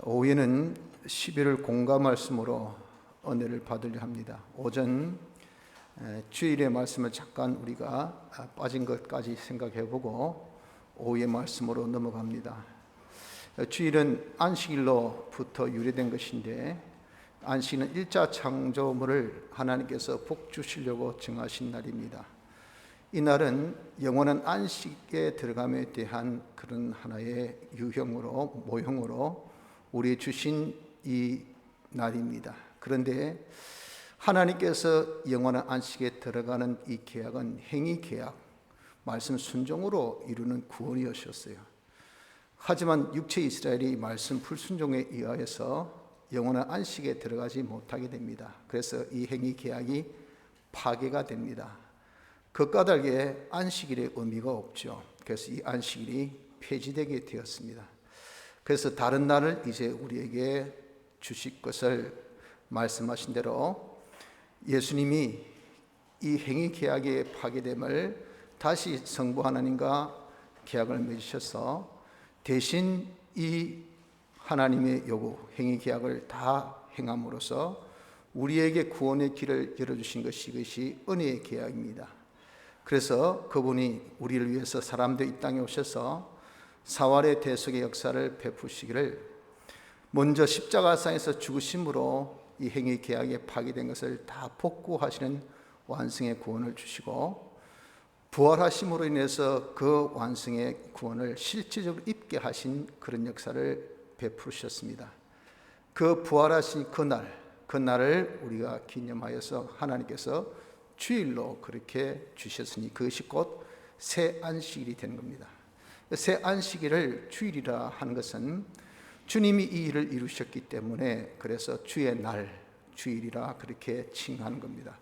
오후에는 11월 공감 말씀으로 은혜를 받으려 합니다. 오전 주일의 말씀을 잠깐 우리가 빠진 것까지 생각해보고 오후의 말씀으로 넘어갑니다. 주일은 안식일로부터 유래된 것인데, 안식일은 1차 창조물을 하나님께서 복 주시려고 정하신 날입니다. 이 날은 영원한 안식에 들어감에 대한 그런 하나의 유형으로, 모형으로 우리 주신 이 날입니다. 그런데 하나님께서 영원한 안식에 들어가는 이 계약은 행위 계약, 말씀 순종으로 이루는 구원이었어요. 하지만 육체 이스라엘이 말씀 불순종에 의하여서 영원한 안식에 들어가지 못하게 됩니다. 그래서 이 행위 계약이 파괴가 됩니다. 그 까닭에 안식일의 의미가 없죠. 그래서 이 안식일이 폐지되게 되었습니다. 그래서 다른 날을 이제 우리에게 주실 것을 말씀하신 대로 예수님이 이 행위 계약의 파괴됨을 다시 성부 하나님과 계약을 맺으셔서 대신 이 하나님의 요구, 행위 계약을 다 행함으로써 우리에게 구원의 길을 열어주신 것이, 이것이 은혜의 계약입니다. 그래서 그분이 우리를 위해서 사람도 이 땅에 오셔서 사활의 대속의 역사를 베푸시기를, 먼저 십자가상에서 죽으심으로 이 행위 계약에 파기된 것을 다 복구하시는 완성의 구원을 주시고, 부활하심으로 인해서 그 완성의 구원을 실질적으로 입게 하신 그런 역사를 베푸셨습니다. 그 부활하신 그날을 우리가 기념하여서 하나님께서 주일로 그렇게 주셨으니 그것이 곧 새 안식일이 된 겁니다. 새 안식일을 주일이라 하는 것은 주님이 이 일을 이루셨기 때문에, 그래서 주의 날, 주일이라 그렇게 칭하는 겁니다.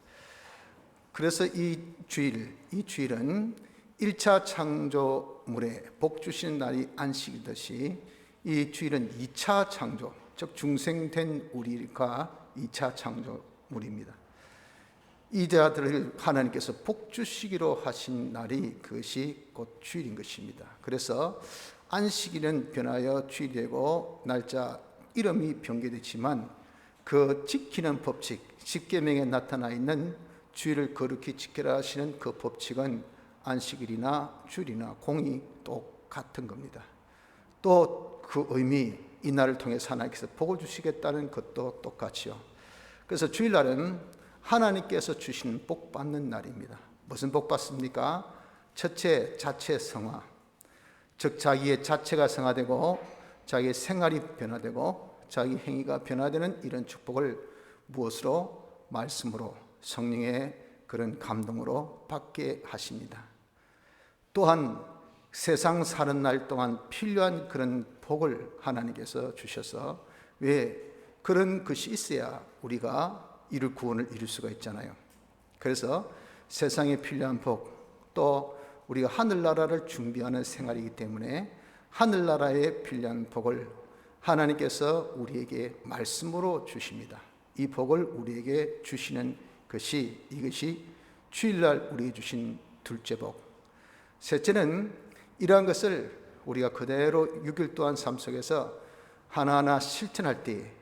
그래서 이 주일은 1차 창조물에 복 주시는 날이 안식이듯이, 이 주일은 2차 창조, 즉 중생된 우리가 2차 창조물입니다. 이 자들을 하나님께서 복 주시기로 하신 날이, 그것이 곧 주일인 것입니다. 그래서 안식일은 변하여 주일이 되고 날짜 이름이 변개됐지만, 그 지키는 법칙, 십계명에 나타나 있는 주일을 거룩히 지키라 하시는 그 법칙은 안식일이나 주일이나 공이 똑같은 겁니다. 또 그 의미, 이 날을 통해서 하나님께서 복을 주시겠다는 것도 똑같이요. 그래서 주일날은 하나님께서 주시는 복 받는 날입니다. 무슨 복 받습니까? 첫째, 자체 성화, 즉 자기의 자체가 성화되고 자기의 생활이 변화되고 자기 행위가 변화되는 이런 축복을 무엇으로? 말씀으로, 성령의 그런 감동으로 받게 하십니다. 또한 세상 사는 날 동안 필요한 그런 복을 하나님께서 주셔서, 왜? 그런 것이 있어야 우리가 이룰 구원을 이룰 수가 있잖아요. 그래서 세상에 필요한 복, 또 우리가 하늘나라를 준비하는 생활이기 때문에 하늘나라에 필요한 복을 하나님께서 우리에게 말씀으로 주십니다. 이 복을 우리에게 주시는 것이, 이것이 주일날 우리에게 주신 둘째 복. 셋째는 이러한 것을 우리가 그대로 6일 동안 삶 속에서 하나하나 실천할 때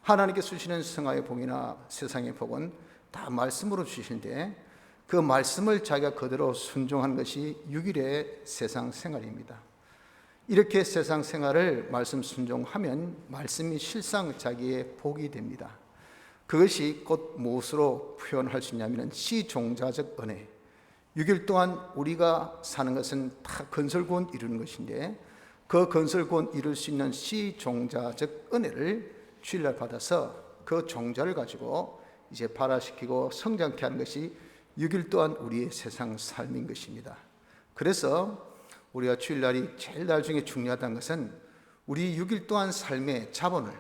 하나님께서 주시는 성화의 복이나 세상의 복은 다 말씀으로 주시는데, 그 말씀을 자기가 그대로 순종하는 것이 6일의 세상 생활입니다. 이렇게 세상 생활을 말씀 순종하면 말씀이 실상 자기의 복이 됩니다. 그것이 곧 무엇으로 표현할 수 있냐면 시종자적 은혜. 6일 동안 우리가 사는 것은 다 건설구원 이루는 것인데, 그 건설구원 이룰 수 있는 시종자적 은혜를 주일날 받아서 그 종자를 가지고 이제 발화시키고 성장케 하는 것이 6일 동안 우리의 세상 삶인 것입니다. 그래서 우리가 주일날이 제일 날 중에 중요하다는 것은 우리 6일 동안 삶의 자본을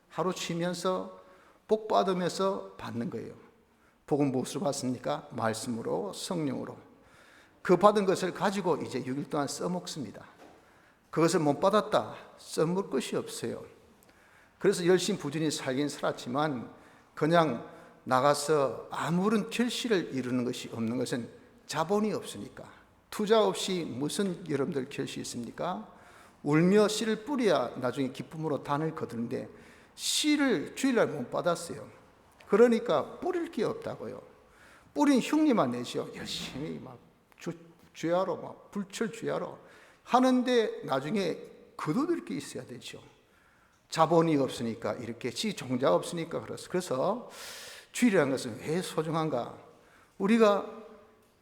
하루 쉬면서 복 받으면서 받는 거예요. 복은 무엇으로 받습니까? 말씀으로, 성령으로. 그 받은 것을 가지고 이제 6일 동안 써먹습니다. 그것을 못 받았다, 써먹을 것이 없어요. 그래서 열심히 부지런히 살긴 살았지만 그냥 나가서 아무런 결실을 이루는 것이 없는 것은 자본이 없으니까. 투자 없이 무슨 여러분들 결실이 있습니까? 울며 씨를 뿌려야 나중에 기쁨으로 단을 거두는데 씨를 주일날 못 받았어요. 그러니까 뿌릴 게 없다고요. 뿌린 흉내만 내죠. 열심히 막 주야로 막 불철주야로 하는데 나중에 거둬들 게 있어야 되죠. 자본이 없으니까 이렇게 시종자가 없으니까 그래서 주일이라는 것은 왜 소중한가? 우리가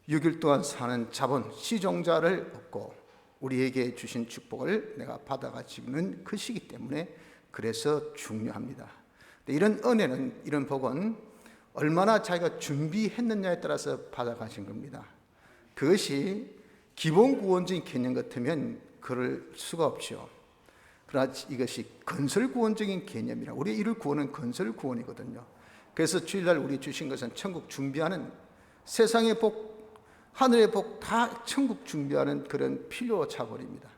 6일 동안 사는 자본 시종자를 얻고 우리에게 주신 축복을 내가 받아가지는 것이기 때문에 그래서 중요합니다. 이런 은혜는, 이런 복은 얼마나 자기가 준비했느냐에 따라서 받아가신 겁니다. 그것이 기본 구원적인 개념 같으면 그럴 수가 없죠. 그러나 이것이 건설 구원적인 개념이라, 우리 이를 구원은 건설 구원이거든요. 그래서 주일날 우리 주신 것은 천국 준비하는, 세상의 복, 하늘의 복 다 천국 준비하는 그런 필요 자본입니다.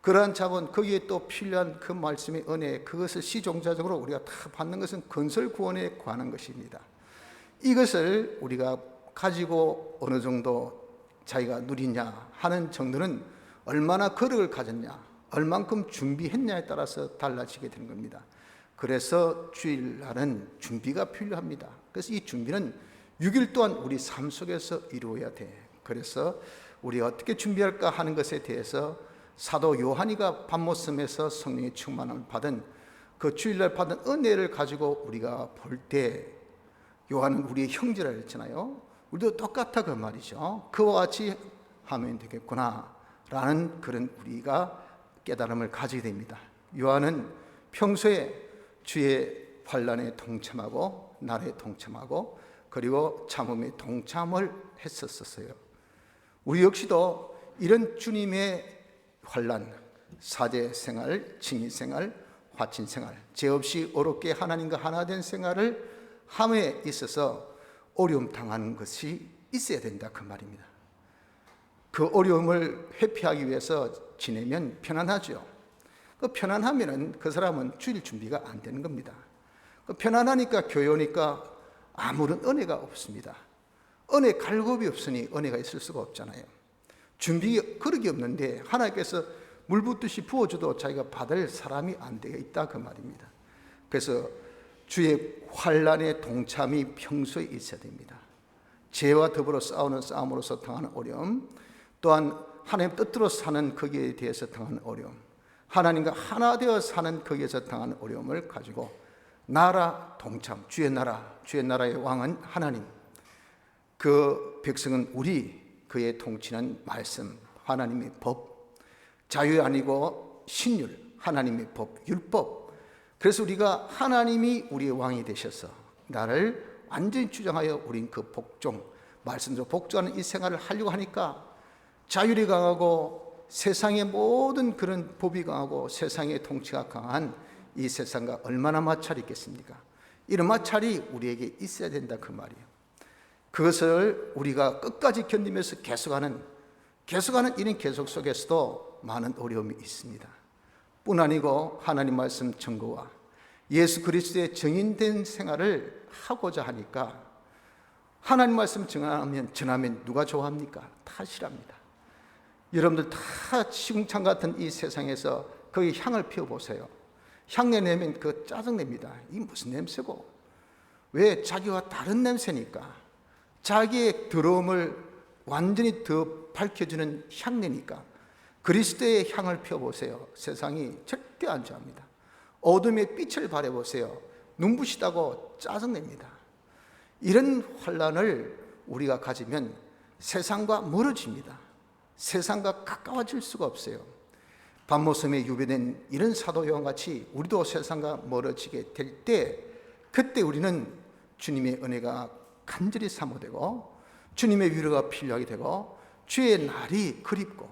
그러한 자본, 거기에 또 필요한 그 말씀의 은혜, 그것을 시종자적으로 우리가 다 받는 것은 건설 구원에 관한 것입니다. 이것을 우리가 가지고 어느 정도 자기가 누리냐 하는 정도는 얼마나 거력을 가졌냐, 얼만큼 준비했냐에 따라서 달라지게 되는 겁니다. 그래서 주일날은 준비가 필요합니다. 그래서 이 준비는 6일 동안 우리 삶 속에서 이루어야 돼. 그래서 우리 어떻게 준비할까 하는 것에 대해서 사도 요한이가 밤모섬에서 성령의 충만함을 받은 그 주일날 받은 은혜를 가지고 우리가 볼 때, 요한은 우리의 형제라 했잖아요. 우리도 똑같아 그 말이죠. 그와 같이 하면 되겠구나 라는 그런 우리가 깨달음을 가지게 됩니다. 요한은 평소에 주의 환난에 동참하고 나라에 동참하고 그리고 참음에 동참을 했었어요. 우리 역시도 이런 주님의 환난, 사제 생활, 징의 생활, 화친 생활, 죄 없이 어렵게 하나님과 하나 된 생활을 함에 있어서 어려움 당하는 것이 있어야 된다 그 말입니다. 그 어려움을 회피하기 위해서 지내면 편안하죠. 그 편안하면은 그 사람은 주일 준비가 안 되는 겁니다. 그 편안하니까 교회 오니까 아무런 은혜가 없습니다. 은혜 갈급이 없으니 은혜가 있을 수가 없잖아요. 준비 그릇이 없는데 하나님께서 물 붓듯이 부어줘도 자기가 받을 사람이 안 되어 있다 그 말입니다. 그래서 주의 환난의 동참이 평소에 있어야 됩니다. 죄와 더불어 싸우는 싸움으로서 당하는 어려움, 또한 하나님 뜻대로 사는 거기에 대해서 당하는 어려움, 하나님과 하나 되어 사는 거기에서 당하는 어려움을 가지고 나라 동참, 주의 나라의 왕은 하나님, 그 백성은 우리, 그의 통치는 말씀, 하나님의 법, 자유 아니고 신율, 하나님의 법, 율법. 그래서 우리가 하나님이 우리의 왕이 되셔서 나를 완전히 주장하여 우린 그 복종, 말씀대로 복종하는 이 생활을 하려고 하니까 자율이 강하고 세상의 모든 그런 법이 강하고 세상의 통치가 강한 이 세상과 얼마나 마찰이 있겠습니까? 이런 마찰이 우리에게 있어야 된다 그 말이에요. 그것을 우리가 끝까지 견디면서 계속하는 이런 계속 속에서도 많은 어려움이 있습니다. 뿐 아니고 하나님 말씀 증거와 예수 그리스도의 증인된 생활을 하고자 하니까 하나님 말씀 전하면 누가 좋아합니까? 다 싫어합니다. 여러분들 다 시궁창 같은 이 세상에서 거기 향을 피워보세요. 향내 내면 그 짜증냅니다. 이 무슨 냄새고? 왜? 자기와 다른 냄새니까. 자기의 더러움을 완전히 더 밝혀주는 향내니까. 그리스도의 향을 피워보세요. 세상이 절대 안 좋아합니다. 어둠의 빛을 발해보세요. 눈부시다고 짜증냅니다. 이런 환난을 우리가 가지면 세상과 멀어집니다. 세상과 가까워질 수가 없어요. 밤모섬에 유배된 이런 사도 요한같이 우리도 세상과 멀어지게 될 때, 그때 우리는 주님의 은혜가 간절히 사모되고 주님의 위로가 필요하게 되고 주의 날이 그립고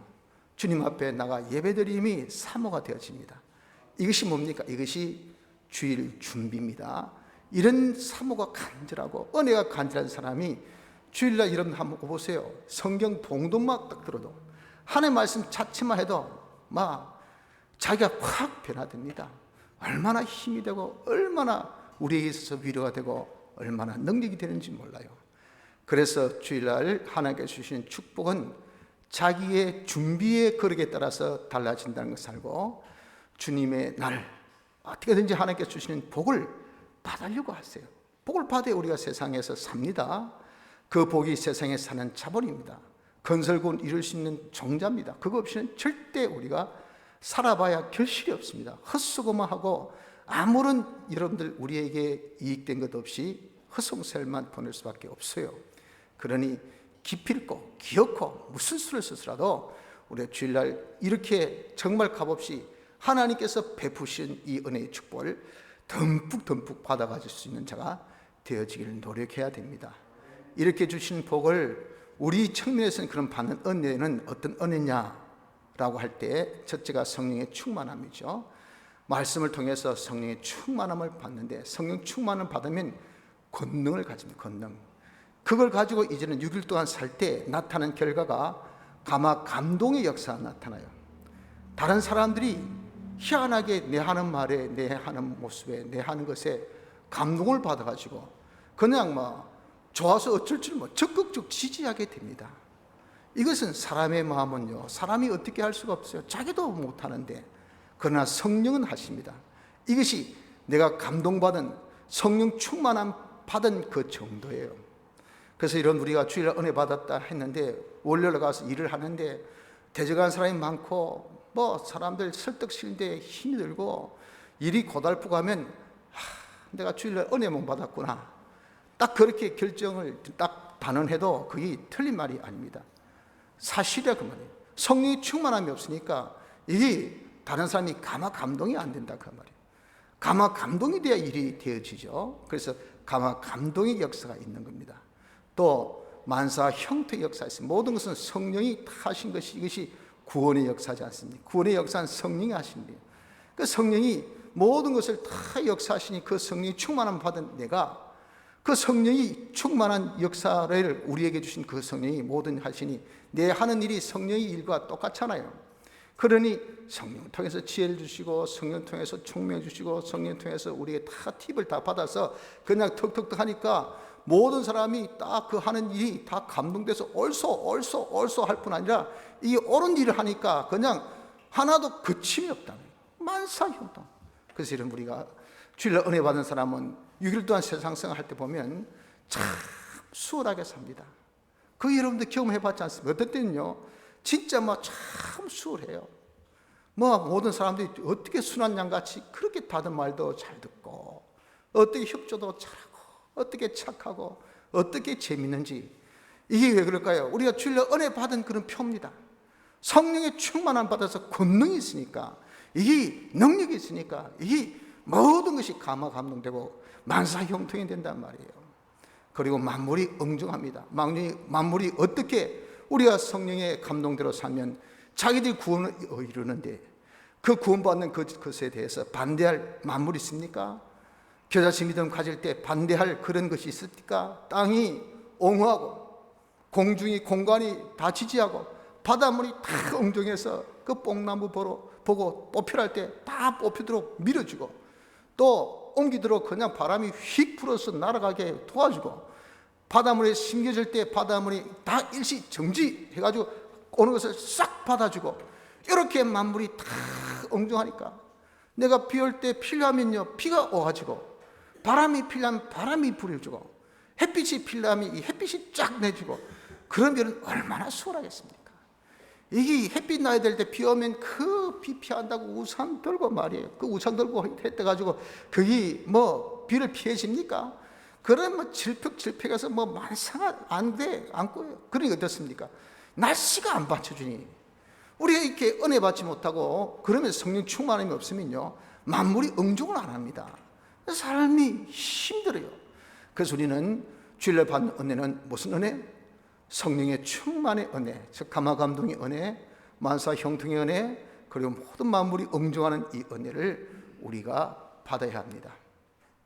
주님 앞에 나가 예배드림이 사모가 되어집니다. 이것이 뭡니까? 이것이 주일 준비입니다. 이런 사모가 간절하고 은혜가 간절한 사람이 주일날 여러분 한번 보세요. 성경 봉독만 딱 들어도 하나님의 말씀 자체만 해도 막 자기가 확 변화됩니다. 얼마나 힘이 되고 얼마나 우리에게 있어서 위로가 되고 얼마나 능력이 되는지 몰라요. 그래서 주일날 하나님께서 주시는 축복은 자기의 준비의 거룩에 따라서 달라진다는 것을 알고 주님의 날 어떻게든지 하나님께 주시는 복을 받으려고 하세요. 복을 받아야 우리가 세상에서 삽니다. 그 복이 세상에 사는 자본입니다. 건설군 이룰 수 있는 종자입니다. 그거 없이는 절대 우리가 살아봐야 결실이 없습니다. 헛수고만 하고 아무런 여러분들 우리에게 이익된 것 없이 허송세월만 보낼 수밖에 없어요. 그러니 기필코 기어코 무슨 수를 써서라도 우리가 주일날 이렇게 정말 값없이 하나님께서 베푸신 이 은혜의 축복을 듬뿍 받아가질 수 있는 자가 되어지기를 노력해야 됩니다. 이렇게 주신 복을 우리 측면에서는 그런 받는 은혜는 어떤 은혜냐라고 할 때 첫째가 성령의 충만함이죠. 말씀을 통해서 성령의 충만함을 받는데 성령 충만을 받으면 권능을 가집니다. 권능. 그걸 가지고 이제는 6일 동안 살 때 나타나는 결과가 가마 감동의 역사가 나타나요. 다른 사람들이 희한하게 내 하는 말에, 내 하는 모습에, 내 하는 것에 감동을 받아가지고 그냥 좋아서 어쩔 줄 적극적 지지하게 됩니다. 이것은 사람의 마음은요, 사람이 어떻게 할 수가 없어요. 자기도 못하는데 그러나 성령은 하십니다. 이것이 내가 감동받은 성령 충만함 받은 그 정도예요. 그래서 이런 우리가 주일날 은혜 받았다 했는데 월요일 가서 일을 하는데 대적한 사람이 많고 사람들 설득시는데 힘이 들고 일이 고달프고 하면 내가 주일날 은혜만 받았구나, 딱 그렇게 결정을 딱 단언해도 그게 틀린 말이 아닙니다. 사실이야 그 말이에요. 성령이 충만함이 없으니까 이게 다른 사람이 가마 감동이 안 된다 그 말이에요. 가마 감동이 돼야 일이 되어지죠. 그래서 가마 감동의 역사가 있는 겁니다. 또 만사 형태의 역사가 있습니다. 모든 것은 성령이 다 하신 것이, 이것이 구원의 역사지 않습니까? 구원의 역사는 성령이 하신 거예요. 그 성령이 모든 것을 다 역사하시니 그 성령이 충만함 받은 내가 그 성령이 충만한 역사를 우리에게 주신 그 성령이 모든 하시니 내 하는 일이 성령의 일과 똑같잖아요. 그러니 성령을 통해서 지혜를 주시고 성령을 통해서 총명을 주시고 성령을 통해서 우리에게 다 팁을 다 받아서 그냥 턱턱턱 하니까 모든 사람이 딱 그 하는 일이 다 감동돼서 얼쏘 할 뿐 아니라 이 옳은 일을 하니까 그냥 하나도 그침이 없다. 만사형통. 그래서 이런 우리가 주일날 은혜 받은 사람은 6일 동안 세상 생활할 때 보면 참 수월하게 삽니다. 그 여러분들 경험해 봤지 않습니까? 어떨 때는요 진짜 참 수월해요. 모든 사람들이 어떻게 순한 양같이 그렇게 받은 말도 잘 듣고 어떻게 협조도 잘하고 어떻게 착하고 어떻게 재밌는지. 이게 왜 그럴까요? 우리가 주일날 은혜 받은 그런 표입니다. 성령의 충만함 받아서 권능이 있으니까, 이게 능력이 있으니까 이게 모든 것이 감동되고 만사형통이 된단 말이에요. 그리고 만물이 응종합니다. 만물이 어떻게 우리가 성령의 감동대로 살면 자기들이 구원을 이루는데 그 구원받는 것에 대해서 반대할 만물이 있습니까? 겨자씨 믿음 가질 때 반대할 그런 것이 있습니까? 땅이 옹호하고 공중이 공간이 다 지지하고 바닷물이 다 엉정해서 그 뽕나무 보고 뽑히랄 때 다 뽑히도록 밀어주고 또 옮기도록 그냥 바람이 휙 불어서 날아가게 도와주고 바닷물에 심겨질 때 바닷물이 다 일시 정지해가지고 오는 것을 싹 받아주고 이렇게 만물이 다 엉정하니까 내가 비 올 때 필요하면요 비가 와가지고 바람이 필요하면 바람이 불어주고 햇빛이 필요하면 이 햇빛이 쫙 내주고 그러면 얼마나 수월하겠습니까? 이게 햇빛 나야 될 때 비 오면 그 비 피한다고 우산 들고 말이에요. 그 우산 들고 해가지고 그게 비를 피해집니까? 그러면 질퍽질퍽해서 만사가 안 꼬여요. 그러니 어떻습니까? 날씨가 안 받쳐주니 우리가 이렇게 은혜 받지 못하고 그러면 성령 충만함이 없으면요 만물이 응종을 안 합니다. 삶이 힘들어요. 그래서 우리는 주일날 받는 은혜는 무슨 은혜? 성령의 충만의 은혜, 즉 감화감동의 은혜, 만사 형통의 은혜, 그리고 모든 만물이 응종하는 이 은혜를 우리가 받아야 합니다.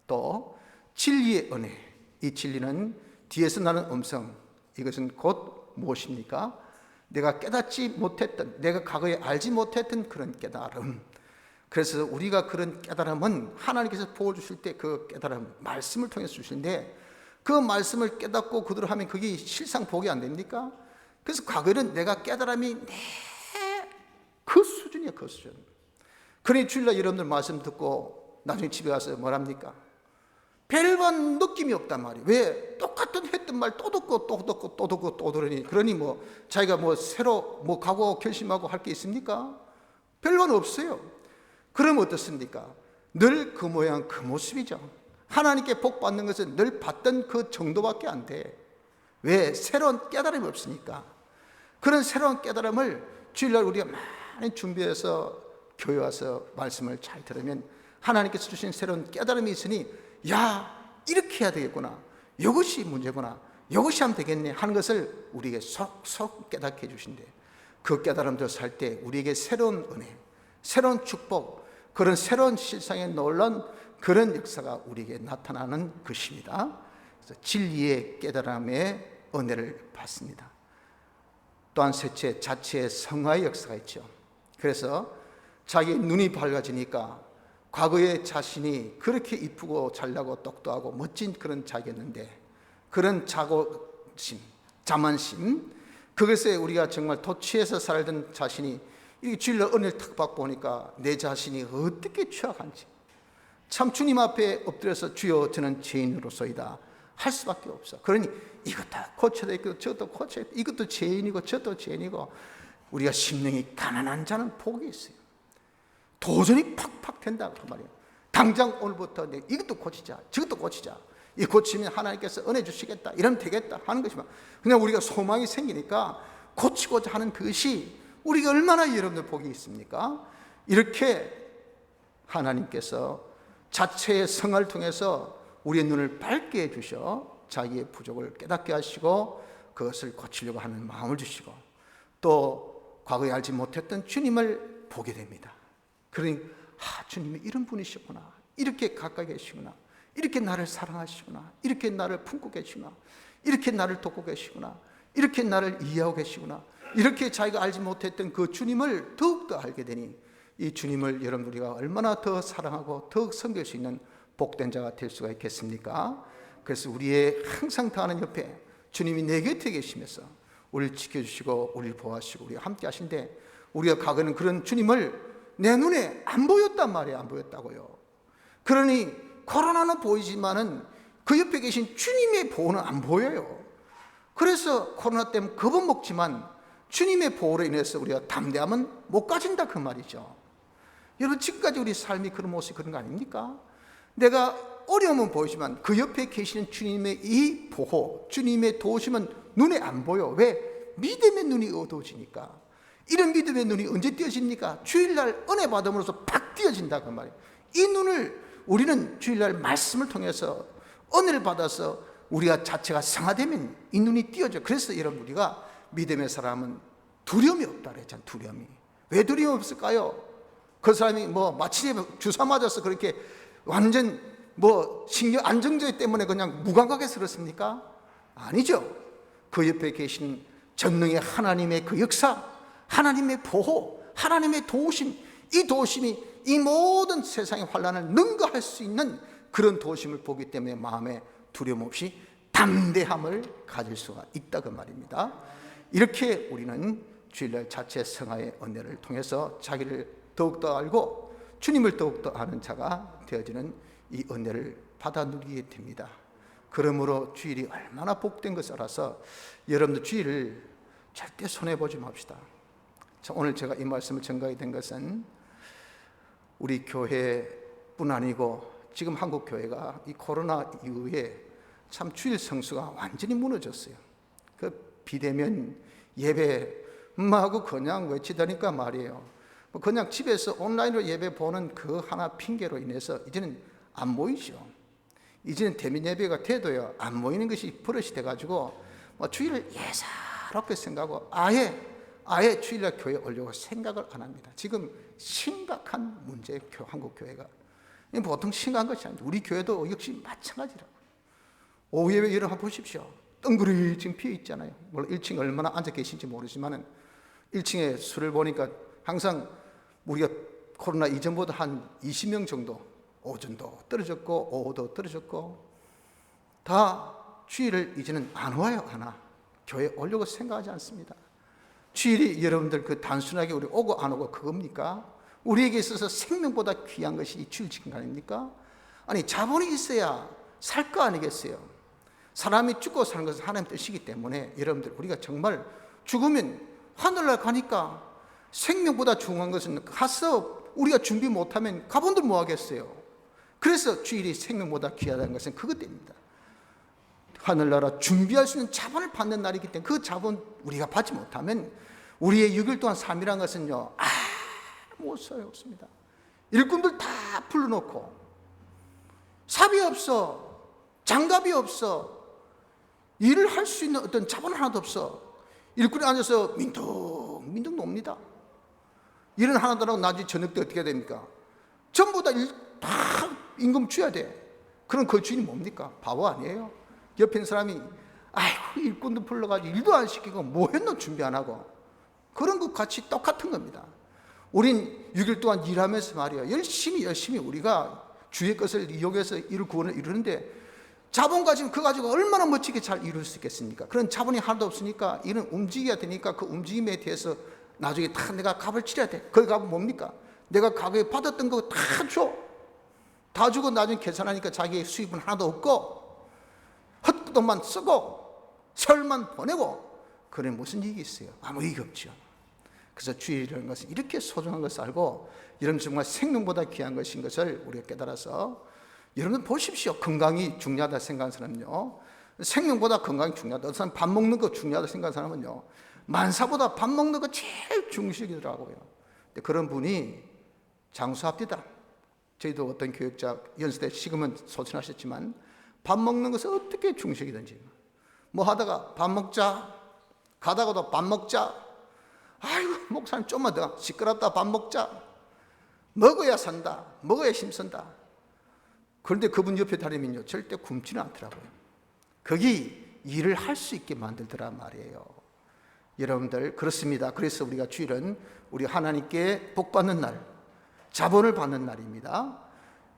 또 진리의 은혜, 이 진리는 뒤에서 나는 음성, 이것은 곧 무엇입니까? 내가 깨닫지 못했던, 내가 과거에 알지 못했던 그런 깨달음. 그래서 우리가 그런 깨달음은 하나님께서 복을 주실 때 그 깨달음, 말씀을 통해서 주시는데 그 말씀을 깨닫고 그대로 하면 그게 실상 복이 안 됩니까? 그래서 과거에는 내가 깨달음이 그 수준이에요, 그 수준. 그러니 주일날 여러분들 말씀 듣고 나중에 집에 가서 뭐랍니까? 별반 느낌이 없단 말이에요. 왜? 똑같은 했던 말 또 듣고 또 듣고 또 듣고 또 들으니, 그러니 뭐 자기가 뭐 새로 뭐 각오 결심하고 할 게 있습니까? 별반 없어요. 그럼 어떻습니까? 늘 그 모양 그 모습이죠. 하나님께 복 받는 것은 늘 받던 그 정도밖에 안 돼. 왜? 새로운 깨달음이 없으니까. 그런 새로운 깨달음을 주일날 우리가 많이 준비해서 교회 와서 말씀을 잘 들으면 하나님께서 주신 새로운 깨달음이 있으니, 야, 이렇게 해야 되겠구나, 이것이 문제구나, 이것이 하면 되겠네 하는 것을 우리에게 속속 깨닫게 해주신대. 그 깨달음대로 살 때 우리에게 새로운 은혜, 새로운 축복, 그런 새로운 실상에 놀란 그런 역사가 우리에게 나타나는 것입니다. 그래서 진리의 깨달음의 은혜를 받습니다. 또한 셋째, 자체의 성화의 역사가 있죠. 그래서 자기의 눈이 밝아지니까 과거의 자신이 그렇게 이쁘고 잘나고 똑똑하고 멋진 그런 자기였는데, 그런 자고심, 자만심, 그것에 우리가 정말 도취해서 살던 자신이 이 주일날 은혜를 탁 받고 보니까 내 자신이 어떻게 취약한지, 참 주님 앞에 엎드려서 주여 저는 죄인으로서이다 할 수밖에 없어. 그러니 이것도 고쳐야 되고 저것도 고쳐야 돼, 이것도 죄인이고 저것도 죄인이고. 우리가 심령이 가난한 자는 복이 있어요. 도전이 팍팍 된다 그 말이에요. 당장 오늘부터 이것도 고치자, 저것도 고치자, 이 고치면 하나님께서 은혜 주시겠다, 이러면 되겠다 하는 것이면, 그냥 우리가 소망이 생기니까 고치고자 하는 그것이 우리가 얼마나 여러분들 복이 있습니까? 이렇게 하나님께서 자체의 성화를 통해서 우리의 눈을 밝게 해주셔 자기의 부족을 깨닫게 하시고 그것을 고치려고 하는 마음을 주시고, 또 과거에 알지 못했던 주님을 보게 됩니다. 그러니 주님이 이런 분이시구나, 이렇게 가까이 계시구나, 이렇게 나를 사랑하시구나, 이렇게 나를 품고 계시구나, 이렇게 나를 돕고 계시구나, 이렇게 나를 이해하고 계시구나, 이렇게 자기가 알지 못했던 그 주님을 더욱더 알게 되니 이 주님을 여러분 우리가 얼마나 더 사랑하고 더 섬길 수 있는 복된 자가 될 수가 있겠습니까? 그래서 우리의 항상 다하는 옆에 주님이 내 곁에 계시면서 우리를 지켜주시고 우리를 보호하시고 우리가 함께 하신데, 우리가 과거에는 그런 주님을 내 눈에 안 보였단 말이에요. 안 보였다고요. 그러니 코로나는 보이지만은 그 옆에 계신 주님의 보호는 안 보여요. 그래서 코로나 때문에 겁은 먹지만 주님의 보호로 인해서 우리가 담대함은 못 가진다 그 말이죠. 여러분, 지금까지 우리 삶이 그런 모습이 그런 거 아닙니까? 내가 어려움은 보이지만 그 옆에 계시는 주님의 이 보호, 주님의 도우심은 눈에 안 보여. 왜? 믿음의 눈이 어두워지니까. 이런 믿음의 눈이 언제 띄어집니까? 주일날 은혜 받음으로써 팍 띄어진다 그 말이에요. 이 눈을 우리는 주일날 말씀을 통해서 은혜를 받아서 우리가 자체가 성화되면 이 눈이 띄어져. 그래서 여러분, 우리가 믿음의 사람은 두려움이 없다 그랬잖아요. 두려움이. 왜 두려움이 없을까요? 그 사람이 뭐 마취에 주사 맞아서 그렇게 완전 뭐 신경 안정제 때문에 그냥 무감각해서 그렇습니까? 아니죠. 그 옆에 계신 전능의 하나님의 그 역사, 하나님의 보호, 하나님의 도우심, 이 도우심이 이 모든 세상의 환난을 능가할 수 있는 그런 도우심을 보기 때문에 마음에 두려움 없이 담대함을 가질 수가 있다 그 말입니다. 이렇게 우리는 주일날 자체 성화의 은혜를 통해서 자기를 더욱더 알고 주님을 더욱더 아는 자가 되어지는 이 은혜를 받아 누리게 됩니다. 그러므로 주일이 얼마나 복된 것을 알아서 여러분들 주일을 절대 손해보지 맙시다. 오늘 제가 이 말씀을 전가하게 된 것은 우리 교회뿐 아니고 지금 한국 교회가 이 코로나 이후에 참 주일 성수가 완전히 무너졌어요. 그 비대면 예배하고 그냥 외치다니까 말이에요. 그냥 집에서 온라인으로 예배 보는 그 하나 핑계로 인해서 이제는 안 모이죠. 이제는 대면 예배가 돼도요 안 모이는 것이 버릇이 돼가지고 주일을 예사롭게 생각하고 아예 주일날 교회에 오려고 생각을 안 합니다. 지금 심각한 문제예요. 한국 교회가. 보통 심각한 것이 아닙니다. 우리 교회도 역시 마찬가지라고. 오후 예배 일어나 보십시오. 덩그리 지금 비어 있잖아요. 물론 1층에 얼마나 앉아 계신지 모르지만은 1층에 수를 보니까 항상 우리가 코로나 이전보다 한 20명 정도, 오전도 떨어졌고 오후도 떨어졌고, 다 주일을 이제는 안 와요. 안 와. 교회 오려고 생각하지 않습니다. 주일이 여러분들 그 단순하게 우리 오고 안 오고 그겁니까? 우리에게 있어서 생명보다 귀한 것이 이 주일 지키는 거 아닙니까? 아니, 자본이 있어야 살 거 아니겠어요? 사람이 죽고 사는 것은 하나님 뜻이기 때문에 여러분들, 우리가 정말 죽으면 하늘날 가니까 생명보다 중요한 것은 가서 우리가 준비 못하면 가본들 뭐 하겠어요? 그래서 주일이 생명보다 귀하다는 것은 그것 때문입니다. 하늘나라 준비할 수 있는 자본을 받는 날이기 때문에 그 자본 우리가 받지 못하면 우리의 6일 동안 삶이란 것은요, 아무 소용없습니다. 일꾼들 다 불러놓고 삽이 없어, 장갑이 없어, 일을 할 수 있는 어떤 자본 하나도 없어. 일꾼이 앉아서 민둥민둥 놉니다. 일은 하나도 안 하고 나중에 저녁 때 어떻게 됩니까? 전부 다 임금 줘야 돼. 그럼 그 주인이 뭡니까? 바보 아니에요? 옆에 있는 사람이 아이고 일꾼도 불러가지고 일도 안 시키고 뭐 했노 준비 안 하고. 그런 것 같이 똑같은 겁니다. 우린 6일 동안 일하면서 말이에요, 열심히 우리가 주의 것을 이용해서 이를 구원을 이루는데 자본 가지면 그거 가지고 얼마나 멋지게 잘 이룰 수 있겠습니까? 그런 자본이 하나도 없으니까 일은 움직여야 되니까 그 움직임에 대해서 나중에 다 내가 값을 치러야 돼. 그 값은 뭡니까? 내가 과거에 받았던 거 다 줘. 다 주고 나중에 계산하니까 자기의 수입은 하나도 없고 헛돈만 쓰고 설만 보내고, 그래 무슨 이익이 있어요? 아무 이익이 없죠. 그래서 주일이라는 것은 이렇게 소중한 것을 알고 여러분 정말 생명보다 귀한 것인 것을 우리가 깨달아서, 여러분 보십시오. 건강이 중요하다 생각하는 사람은요, 생명보다 건강이 중요하다. 어떤 사람 밥 먹는 거 중요하다 생각하는 사람은요, 만사보다 밥 먹는 거 제일 중시하더라고요. 그런 분이 장수합디다. 저희도 어떤 교육자 연수대 지금은 소천하셨지만 밥 먹는 것을 어떻게 중시하든지 뭐 하다가 밥 먹자, 가다가도 밥 먹자, 아이고 목사님 좀만 더 시끄럽다, 밥 먹자, 먹어야 산다, 먹어야 힘쓴다. 그런데 그분 옆에 다니면요 절대 굶지는 않더라고요. 거기 일을 할 수 있게 만들더란 말이에요. 여러분들 그렇습니다. 그래서 우리가 주일은 우리 하나님께 복받는 날, 자본을 받는 날입니다.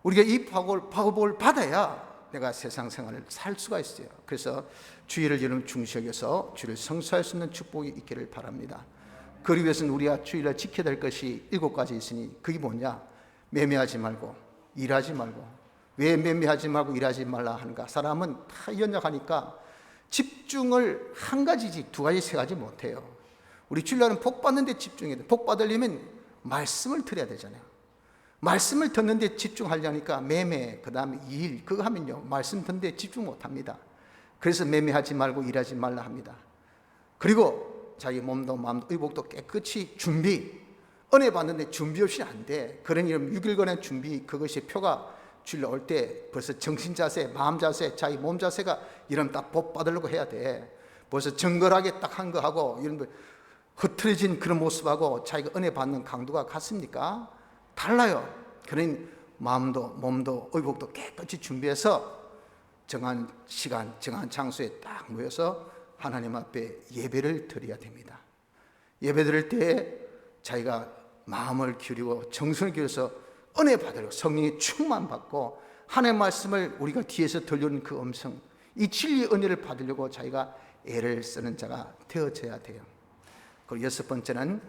우리가 이 복을 받아야 내가 세상 생활을 살 수가 있어요. 그래서 주일을 여러분 중시 여겨서 주일을 성수할 수 있는 축복이 있기를 바랍니다. 그러기 위해서는 우리가 주일을 지켜야 될 것이 7가지 있으니 그게 뭐냐? 매매하지 말고 일하지 말고. 왜 매매하지 말고 일하지 말라 하는가? 사람은 다 연약하니까 집중을 한 가지지 2가지 3가지 못해요. 우리 주일날은 복 받는 데 집중해야 돼. 복 받으려면 말씀을 들어야 되잖아요. 말씀을 듣는 데 집중하려니까 매매, 그 다음에 일, 그거 하면요 말씀 듣는 데 집중 못합니다. 그래서 매매하지 말고 일하지 말라 합니다. 그리고 자기 몸도 마음도 의복도 깨끗이 준비, 은혜 받는데 준비 없이 안 돼. 그러니 6일간의 준비, 그것이 표가 주일날 올 때 벌써 정신 자세, 마음 자세, 자기 몸 자세가 이런 딱 복 받으려고 해야 돼. 벌써 정결하게 딱 한 거 하고 이런 흐트러진 그런 모습하고 자기가 은혜 받는 강도가 같습니까? 달라요. 그러니 마음도 몸도 의복도 깨끗이 준비해서 정한 시간, 정한 장소에 딱 모여서 하나님 앞에 예배를 드려야 됩니다. 예배 드릴 때 자기가 마음을 기울이고 정성을 기울여서 은혜 받으려고 성령의 충만 받고 하나님의 말씀을 우리가 뒤에서 들려오는 그 음성, 이 진리의 은혜를 받으려고 자기가 애를 쓰는 자가 되어져야 돼요. 그리고 6번째는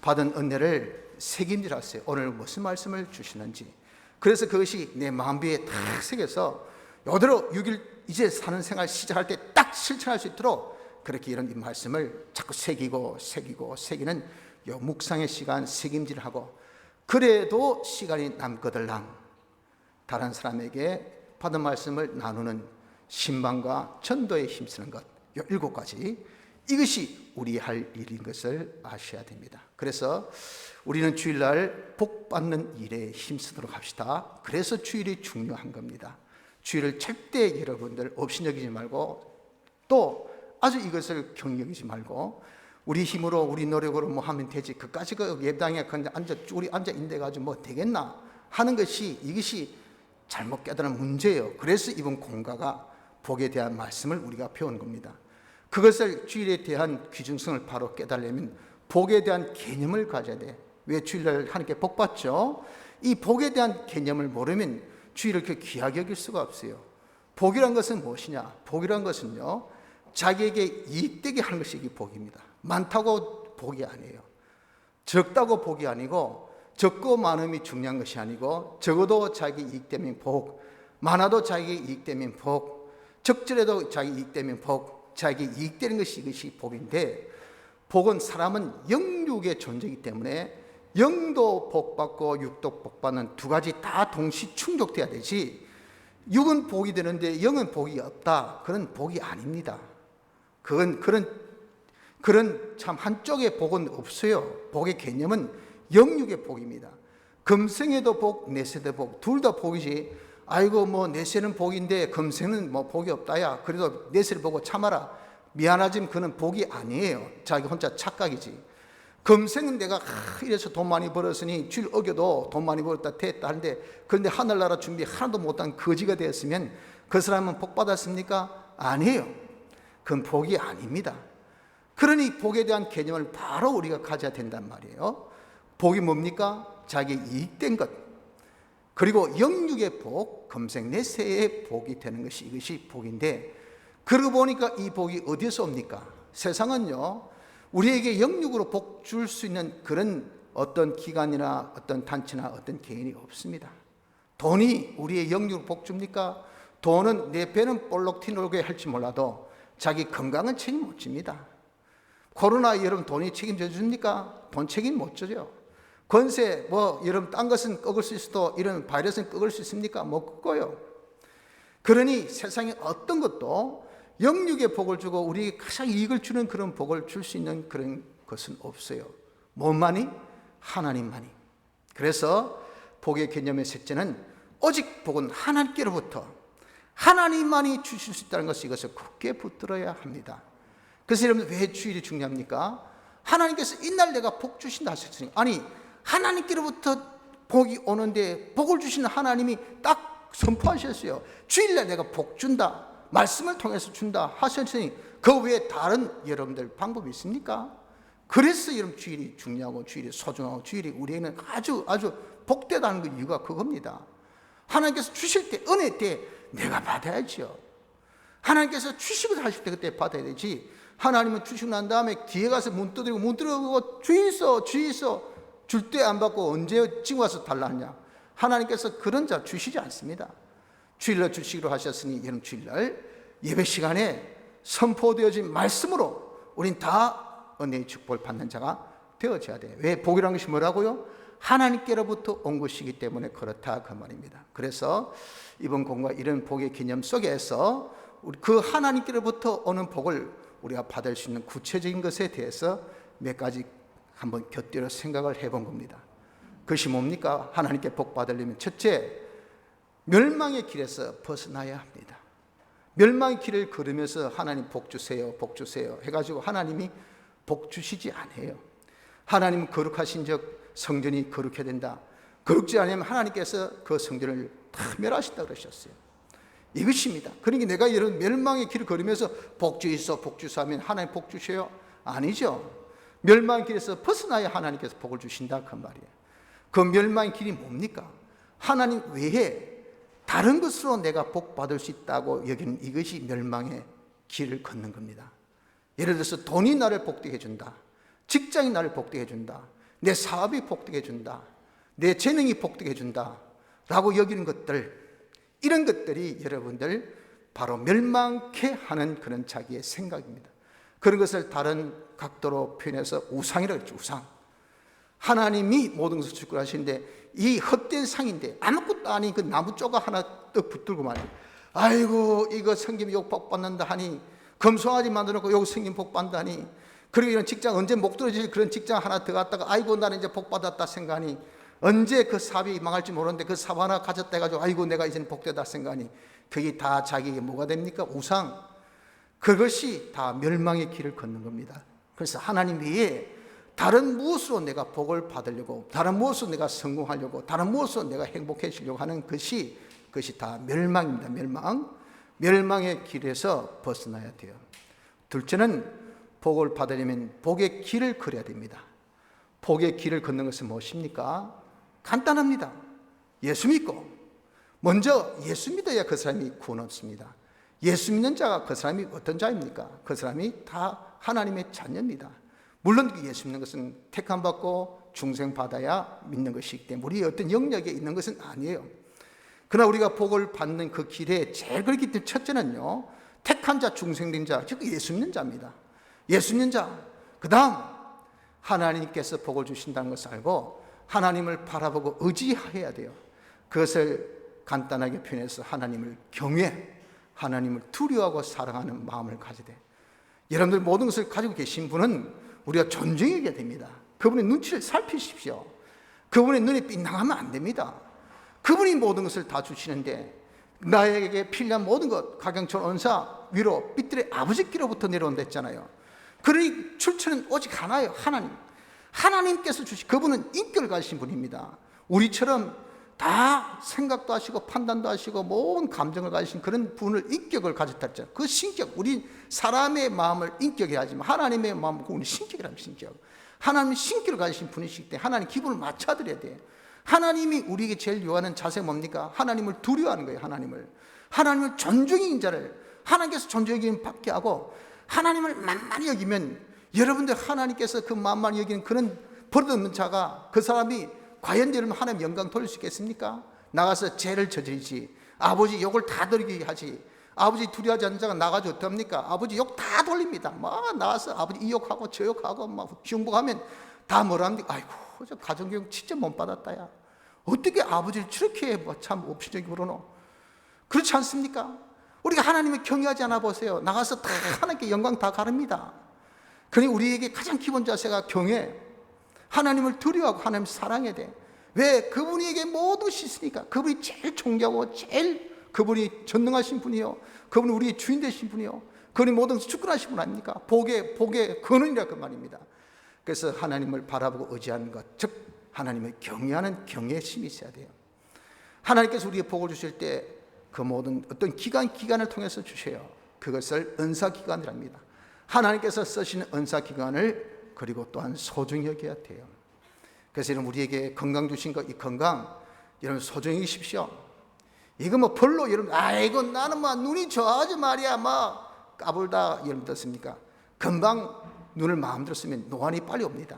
받은 은혜를 새김질하세요. 오늘 무슨 말씀을 주시는지. 그래서 그것이 내 마음비에 딱 새겨서 이대로 6일 이제 사는 생활 시작할 때 딱 실천할 수 있도록 그렇게 이런 말씀을 자꾸 새기는 이 묵상의 시간 새김질하고, 그래도 시간이 남거들랑 다른 사람에게 받은 말씀을 나누는 신방과 전도에 힘쓰는 것, 이 7가지, 이것이 우리 할 일인 것을 아셔야 됩니다. 그래서 우리는 주일날 복 받는 일에 힘쓰도록 합시다. 그래서 주일이 중요한 겁니다. 주일을 절대 여러분들 업신여기지 말고, 또 아주 이것을 경여기지 말고 우리 힘으로 우리 노력으로 뭐 하면 되지, 그까지 그 예배당에 우리 앉아 있는데가지고 뭐 되겠나 하는 것이, 이것이 잘못 깨달은 문제예요. 그래서 이번 공가가 복에 대한 말씀을 우리가 배운 겁니다. 그것을 주일에 대한 귀중성을 바로 깨달으려면 복에 대한 개념을 가져야 돼. 왜 주일날 하나님께 복 받죠? 이 복에 대한 개념을 모르면 주일을 그렇게 귀하게 여길 수가 없어요. 복이란 것은 무엇이냐? 복이란 것은요, 자기에게 이익되게 하는 것이 이게 복입니다. 많다고 복이 아니에요. 적다고 복이 아니고, 적고 많음이 중요한 것이 아니고, 적어도 자기 이익되면 복, 많아도 자기 이익되면 복, 적절해도 자기 이익되면 복, 자기 이익되는 것이 이것이 복인데, 복은 사람은 영육의 존재이기 때문에 영도 복받고 육도 복받는 두 가지 다 동시 충족돼야 되지, 육은 복이 되는데 영은 복이 없다, 그런 복이 아닙니다. 그런 참 한쪽의 복은 없어요. 복의 개념은 영육의 복입니다. 금생에도 복, 내세도 복, 둘 다 복이지. 아이고 뭐 내세는 복인데 금생은 뭐 복이 없다야, 그래도 내세를 보고 참아라, 미안하지만 그는 복이 아니에요. 자기 혼자 착각이지. 금생은 내가 이래서 돈 많이 벌었으니 줄 어겨도 돈 많이 벌었다 됐다 하는데, 그런데 하늘나라 준비 하나도 못한 거지가 되었으면 그 사람은 복 받았습니까? 아니에요. 그건 복이 아닙니다. 그러니 복에 대한 개념을 바로 우리가 가져야 된단 말이에요. 복이 뭡니까? 자기 이익된 것, 그리고 영육의 복, 금생내세의 복이 되는 것이 이것이 복인데, 그러고 보니까 이 복이 어디서 옵니까? 세상은요, 우리에게 영육으로 복 줄 수 있는 그런 어떤 기관이나 어떤 단체나 어떤 개인이 없습니다. 돈이 우리의 영육으로 복 줍니까? 돈은 내 배는 볼록 튀놀게 할지 몰라도 자기 건강은 책임 못 집니다. 코로나 여러분 돈이 책임져 줍니까? 돈 책임 못 져요. 권세 뭐 여러분 딴 것은 꺾을 수 있어도 이런 바이러스는 꺾을 수 있습니까? 못 꺾어요. 그러니 세상에 어떤 것도 영육의 복을 주고 우리에게 가장 이익을 주는 그런 복을 줄 수 있는 그런 것은 없어요. 뭐만이? 하나님만이. 그래서 복의 개념의 셋째는 오직 복은 하나님께로부터, 하나님만이 주실 수 있다는 것을 이것을 굳게 붙들어야 합니다. 그래서 여러분 왜 주일이 중요합니까? 하나님께서 이날 내가 복 주신다 하셨으니, 아니 하나님께로부터 복이 오는데 복을 주시는 하나님이 딱 선포하셨어요. 주일날 내가 복 준다, 말씀을 통해서 준다 하셨으니 그 외에 다른 여러분들 방법이 있습니까? 그래서 여러분 주일이 중요하고 주일이 소중하고 주일이 우리에게는 아주 복되다는 그 이유가 그겁니다. 하나님께서 주실 때, 은혜 때 내가 받아야죠. 하나님께서 주시고 하실 때 그때 받아야 되지, 하나님은 주시고 난 다음에 뒤에 가서 문 두드리고 주의 있어 줄 때 안 받고 언제 지금 와서 달라느냐. 하나님께서 그런 자 주시지 않습니다. 주일날 주시기로 하셨으니 여러분 주일날 예배 시간에 선포되어진 말씀으로 우린 다 은혜의 축복을 받는 자가 되어져야 돼요. 왜? 복이라는 것이 뭐라고요? 하나님께로부터 온 것이기 때문에 그렇다 그 말입니다. 그래서 이번 공과 이런 복의 개념 속에서 그 하나님께로부터 오는 복을 우리가 받을 수 있는 구체적인 것에 대해서 몇 가지 한번 곁들여 생각을 해본 겁니다. 그것이 뭡니까? 하나님께 복 받으려면 첫째, 멸망의 길에서 벗어나야 합니다. 멸망의 길을 걸으면서 하나님 복 주세요 해가지고 하나님이 복 주시지 않아요. 하나님은 거룩하신 적 성전이 거룩해야 된다. 거룩지 않으면 하나님께서 그 성전을 다 멸하신다 그러셨어요. 이것입니다. 그러니까 내가 이런 멸망의 길을 걸으면서 복 주이소 하면 하나님 복 주셔요? 아니죠. 멸망의 길에서 벗어나야 하나님께서 복을 주신다 그 말이에요. 그 멸망의 길이 뭡니까? 하나님 외에 다른 것으로 내가 복 받을 수 있다고 여기는 이것이 멸망의 길을 걷는 겁니다. 예를 들어서 돈이 나를 복되게 해준다, 직장이 나를 복되게 해준다, 내 사업이 복되게 해준다, 내 재능이 복되게 해준다 라고 여기는 것들, 이런 것들이 여러분들 바로 멸망케 하는 그런 자기의 생각입니다. 그런 것을 다른 각도로 표현해서 우상이라고 했죠. 우상. 하나님이 모든 것을 주권하시는데 이 헛된 상인데 아무것도 아닌 그 나무 조각 하나 떡 붙들고 말이에요. 아이고 이거 성김 욕 복 받는다 하니, 금송아지 만들어놓고 여기 성김 복 받다니, 그리고 이런 직장 언제 목 떨어질 그런 직장 하나 들어갔다가 아이고 나는 이제 복 받았다 생각하니, 언제 그 사업이 망할지 모르는데 그 사업 하나 가졌다 해가지고 아이고 내가 이제는 복되다 생각하니, 그게 다 자기에게 뭐가 됩니까? 우상. 그것이 다 멸망의 길을 걷는 겁니다. 그래서 하나님 외에 다른 무엇으로 내가 복을 받으려고, 다른 무엇으로 내가 성공하려고, 다른 무엇으로 내가 행복해지려고 하는 것이 다 멸망입니다. 멸망의 길에서 벗어나야 돼요. 둘째는 복을 받으려면 복의 길을 걸어야 됩니다. 복의 길을 걷는 것은 무엇입니까? 간단합니다. 예수 믿고, 먼저 예수 믿어야 그 사람이 구원 얻습니다. 예수 믿는 자가 그 사람이 어떤 자입니까? 그 사람이 다 하나님의 자녀입니다. 물론 예수 믿는 것은 택함 받고 중생 받아야 믿는 것이기 때문에 우리 어떤 영역에 있는 것은 아니에요. 그러나 우리가 복을 받는 그 길에 제일 그렇기 때문에 첫째는요, 택한 자, 중생된 자, 즉 예수 믿는 자입니다. 예수 믿는 자. 그 다음 하나님께서 복을 주신다는 것을 알고 하나님을 바라보고 의지해야 돼요. 그것을 간단하게 표현해서 하나님을 경외, 하나님을 두려워하고 사랑하는 마음을 가지되, 여러분들 모든 것을 가지고 계신 분은 우리가 존중해야 됩니다. 그분의 눈치를 살피십시오. 그분의 눈에 빗나가면 안 됩니다. 그분이 모든 것을 다 주시는데 나에게 필요한 모든 것, 가경천 은사, 위로, 빛들의 아버지께로부터 내려온다 했잖아요. 그러니 출처는 오직 하나예요. 하나님. 하나님께서 그분은 인격을 가지신 분입니다. 우리처럼 다 생각도 하시고 판단도 하시고 모든 감정을 가지신 그런 분을 인격을 가졌다 했잖아요. 그 신격, 우리 사람의 마음을 인격이라 하지만 하나님의 마음은 우리 신격이라는 신격. 하나님의 신격을 가지신 분이시기 때문에 하나님 기분을 맞춰드려야 돼요. 하나님이 우리에게 제일 요하는 자세가 뭡니까? 하나님을 두려워하는 거예요. 하나님을 존중인 자를 하나님께서 존중하기는 받게 하고, 하나님을 만만히 여기면 여러분들 하나님께서 그 만만히 여기는 그런 버릇없는 자가, 그 사람이 과연 여러분 하나님 영광 돌릴 수 있겠습니까? 나가서 죄를 저지르지, 아버지 욕을 다 들게 하지, 아버지 두려워하지 않는 자가 나가지 어떡합니까? 아버지 욕 다 돌립니다. 막 나와서 아버지 이 욕하고 저 욕하고 막 흉보하면 다 뭐라 합니까? 아이고 저 가정교육 진짜 못 받았다 야, 어떻게 아버지를 저렇게 참 없이적이고 그러노? 그렇지 않습니까? 우리가 하나님을 경외하지 않아 보세요. 나가서 다 하나님께 영광 다 가릅니다. 그러니 우리에게 가장 기본 자세가 경외, 하나님을 두려워하고 하나님을 사랑해야 돼. 왜? 그분에게 모든 것이 있으니까. 그분이 제일 존귀하고 제일 그분이 전능하신 분이요, 그분이 우리의 주인 되신 분이요, 그분이 모든 것을 주권하신 분 아닙니까? 복의 근원이라 그 말입니다. 그래서 하나님을 바라보고 의지하는 것, 즉 하나님을 경외하는 경외심이 있어야 돼요. 하나님께서 우리에게 복을 주실 때 그 모든 어떤 기간을 통해서 주셔요. 그것을 은사기간이랍니다. 하나님께서 쓰시는 은사기간을 그리고 또한 소중히 여겨야 돼요. 그래서 여러분 우리에게 건강 주신 것, 이 건강 여러분 소중히 여기십시오. 이거 뭐 별로 여러분 아이고 나는 막 눈이 좋아하지 말이야 막 까불다 여러분 듣습니까? 금방 눈을 마음대로 쓰면 노안이 빨리 옵니다.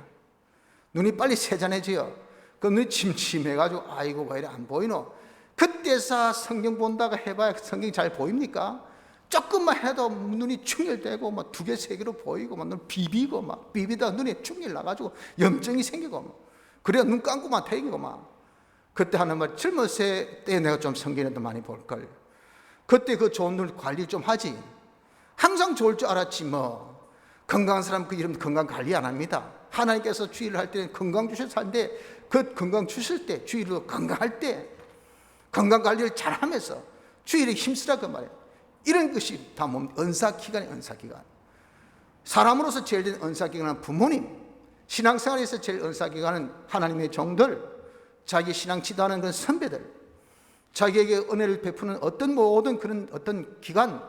눈이 빨리 세잔해져요. 그 눈이 침침해가지고 아이고 왜 이래 안 보이노? 그때서 성경 본다가 해봐야 성경이 잘 보입니까? 조금만 해도 눈이 충혈되고 막 2개, 3개로 보이고 막 눈 비비고 막 비비다 눈에 충혈 나가지고 염증이 생기고 막 그래야 눈 감고만 태기고 막. 그때 하는 말, 젊었을 때 내가 좀 성경에도 많이 볼걸. 그때 그 좋은 눈 관리 좀 하지. 항상 좋을 줄 알았지 뭐. 건강한 사람 그 이름 건강 관리 안 합니다. 하나님께서 주의를 할 때는 건강 주셔서 하는데 그 건강 주실 때 주의를 건강할 때 건강 관리를 잘하면서 주의를 힘쓰라 그 말이에요. 이런 것이 다 뭡니까? 은사기간이에요. 은사기간. 사람으로서 제일 된 은사기간은 부모님, 신앙생활에서 제일 은사기간은 하나님의 종들, 자기 신앙 지도하는 그런 선배들, 자기에게 은혜를 베푸는 어떤 모든 그런 어떤 기관,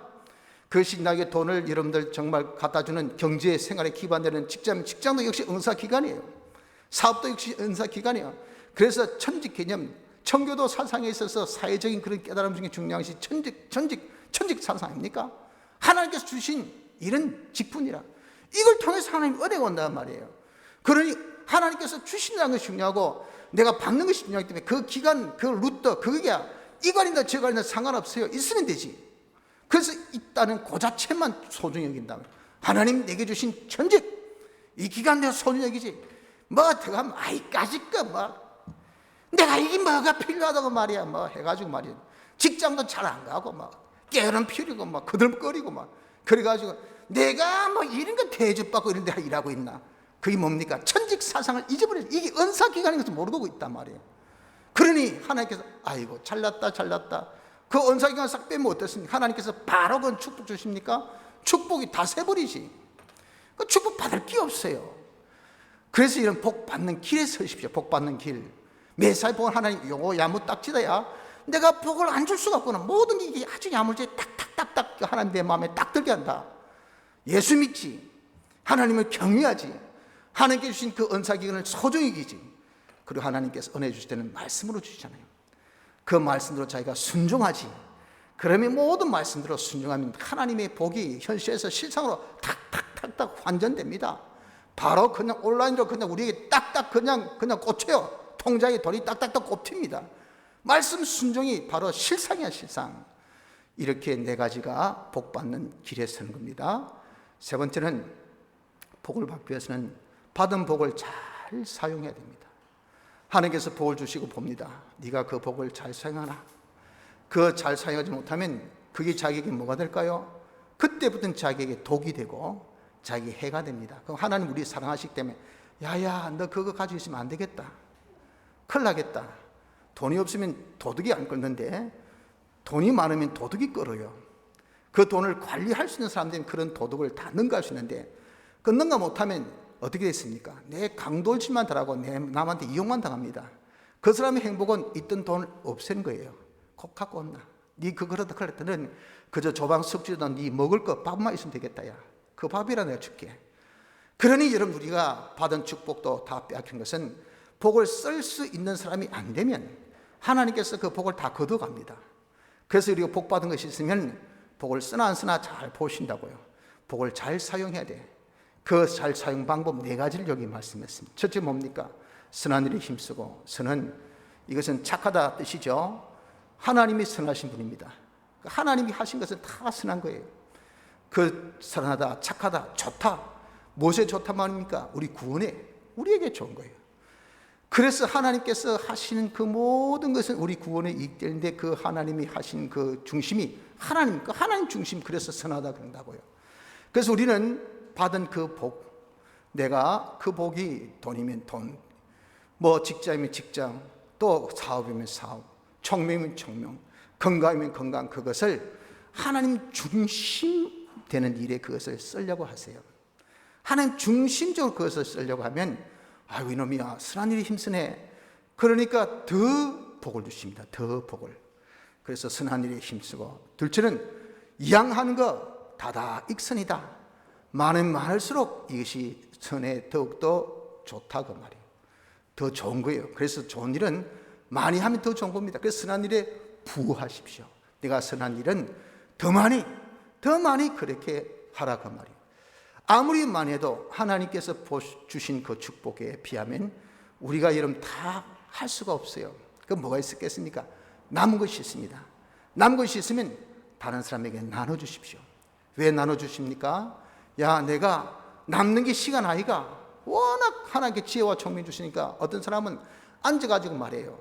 그것이 나에게 돈을 여러분들 정말 갖다주는 경제 생활에 기반되는 직장도 역시 은사기간이에요. 사업도 역시 은사기간이에요. 그래서 천직 개념, 청교도 사상에 있어서 사회적인 그런 깨달음 중에 중요한 것이 천직 사상 아닙니까? 하나님께서 주신 이런 직분이라, 이걸 통해서 하나님 은혜가 온다는 말이에요. 그러니 하나님께서 주신다는 것이 중요하고 내가 받는 것이 중요하기 때문에 그 기간, 그 루트, 그게 이관이나 저관이나 상관없어요. 있으면 되지. 그래서 있다는 그 자체만 소중히 여긴다면, 하나님 내게 주신 천직, 이 기간 내가 소중히 여기지. 뭐 들어가면 아이까지 뭐 내가 이게 뭐가 필요하다고 말이야 뭐 해가지고 말이야. 직장도 잘 안 가고 막 게으름 피우고 막 그들거리고 막 그래가지고 내가 뭐 이런 거 대접받고 이런 데 일하고 있나? 그게 뭡니까? 천직 사상을 잊어버려. 이게 은사기간인 것을 모르고 있단 말이에요. 그러니 하나님께서 아이고 잘났다 그 은사기간 싹 빼면 어떻습니까? 하나님께서 바로 그 축복 주십니까? 축복이 다 새버리지. 그 축복 받을 게 없어요. 그래서 이런 복 받는 길에 서십시오. 복 받는 길. 매사에 복을 하나님 요거 야무딱지다야. 내가 복을 안 줄 수가 없구나. 모든 게 이게 아주 야물지게 딱딱딱딱 하나님 내 마음에 딱 들게 한다. 예수 믿지, 하나님을 경외하지, 하나님께 주신 그 은사기간을 소중히 여기지. 그리고 하나님께서 은혜 주실 때는 말씀으로 주시잖아요. 그 말씀으로 자기가 순종하지. 그러면 모든 말씀대로 순종하면 하나님의 복이 현실에서 실상으로 탁탁탁탁 환전됩니다. 바로 그냥 온라인으로 그냥 우리에게 딱딱 그냥 꽂혀요. 통장에 돈이 딱딱딱 꼽힙니다. 말씀 순종이 바로 실상이야, 실상. 이렇게 네 가지가 복 받는 길에 서는 겁니다. 세 번째는 복을 받기 위해서는 받은 복을 잘 사용해야 됩니다. 하나님께서 복을 주시고 봅니다. 네가 그 복을 잘 사용하나? 그 잘 사용하지 못하면 그게 자기에게 뭐가 될까요? 그때부터는 자기에게 독이 되고 자기에게 해가 됩니다. 그럼 하나님 우리 사랑하시기 때문에 야야 너 그거 가지고 있으면 안 되겠다. 큰일 나겠다. 돈이 없으면 도둑이 안 끌는데 돈이 많으면 도둑이 끌어요. 그 돈을 관리할 수 있는 사람들은 그런 도둑을 다 능가할 수 있는데 그 능가 못하면 어떻게 됐습니까? 내 강도질만 당하고 남한테 이용만 당합니다. 그 사람의 행복은 있던 돈을 없애는 거예요. 꼭 갖고 온나? 네 그러다 그랬더니 그저 조방 석주다 네 먹을 거 밥만 있으면 되겠다. 야, 그 밥이라 내가 줄게. 그러니 여러분 우리가 받은 축복도 다 빼앗긴 것은 복을 쓸 수 있는 사람이 안 되면 하나님께서 그 복을 다 걷어갑니다. 그래서 우리가 복 받은 것이 있으면 복을 쓰나 안 쓰나 잘 보신다고요. 복을 잘 사용해야 돼. 그 잘 사용 방법 네 가지를 여기 말씀했습니다. 첫째 뭡니까? 선한 일에 힘쓰고. 선은 이것은 착하다 뜻이죠. 하나님이 선하신 분입니다. 하나님이 하신 것은 다 선한 거예요. 그 선하다, 착하다, 좋다. 무엇에 좋단 말입니까? 우리 구원에, 우리에게 좋은 거예요. 그래서 하나님께서 하시는 그 모든 것은 우리 구원에 이익되는데 그 하나님이 하신 그 중심이 하나님, 그 하나님 중심, 그래서 선하다 그런다고요. 그래서 우리는 받은 그 복, 내가 그 복이 돈이면 돈, 뭐 직장이면 직장, 또 사업이면 사업, 총명이면 총명, 건강이면 건강, 그것을 하나님 중심 되는 일에 그것을 쓰려고 하세요. 하나님 중심적으로 그것을 쓰려고 하면 아이고 이놈이야 선한 일이 힘쓰네. 그러니까 더 복을 주십니다. 더 복을. 그래서 선한 일에 힘쓰고. 둘째는 양하는 거 다다 익선이다. 많으면 많을수록 이것이 선에 더욱더 좋다 그 말이에요. 더 좋은 거예요. 그래서 좋은 일은 많이 하면 더 좋은 겁니다. 그래서 선한 일에 부하십시오. 내가 선한 일은 더 많이 그렇게 하라 그 말이에요. 아무리 많이 해도 하나님께서 주신 그 축복에 비하면 우리가 여러분 다 할 수가 없어요. 그 뭐가 있었겠습니까? 남은 것이 있습니다. 남은 것이 있으면 다른 사람에게 나눠주십시오. 왜 나눠주십니까? 야 내가 남는 게 시간 아이가 워낙 하나님께 지혜와 총명 주시니까 어떤 사람은 앉아가지고 말해요.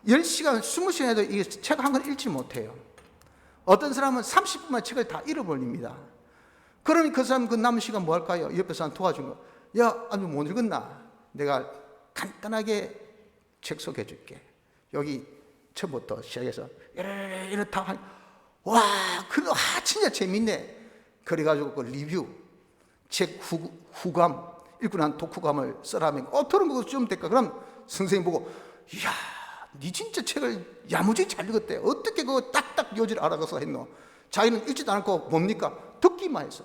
10시간, 20시간 해도 이 책 한 권 읽지 못해요. 어떤 사람은 30분만 책을 다 잃어버립니다. 그러니 그 사람 그 남은 시간 뭐 할까요? 옆에 사람 도와준 거. 야, 아주 못 읽었나? 내가 간단하게 책 소개해 줄게. 여기 처음부터 시작해서 이렇다 와, 진짜 재밌네. 그래가지고 그 리뷰, 책 후감, 읽고 난 독후감을 써라면 어떤 거 좀 될까? 그럼 선생님 보고 이야, 니 진짜 책을 야무지게 잘 읽었대. 어떻게 그거 딱딱 요지를 알아가서 했노? 자기는 읽지도 않고 뭡니까? 듣기만 해서.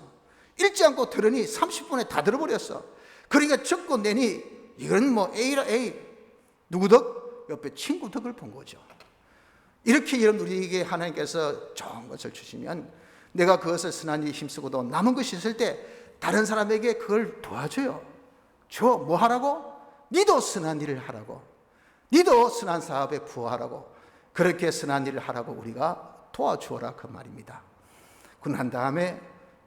읽지 않고 들으니 30분에 다 들어버렸어. 그러니까 적고 내니 이건 뭐 A라 A. 누구 덕? 옆에 친구 덕을 본 거죠. 이렇게 여러분 우리에게 하나님께서 좋은 것을 주시면 내가 그것을 선한 일에 힘쓰고도 남은 것이 있을 때 다른 사람에게 그걸 도와줘요. 뭐 하라고? 니도 선한 일을 하라고. 니도 선한 사업에 부하라고. 그렇게 선한 일을 하라고 우리가 도와주어라 그 말입니다. 그런 다음에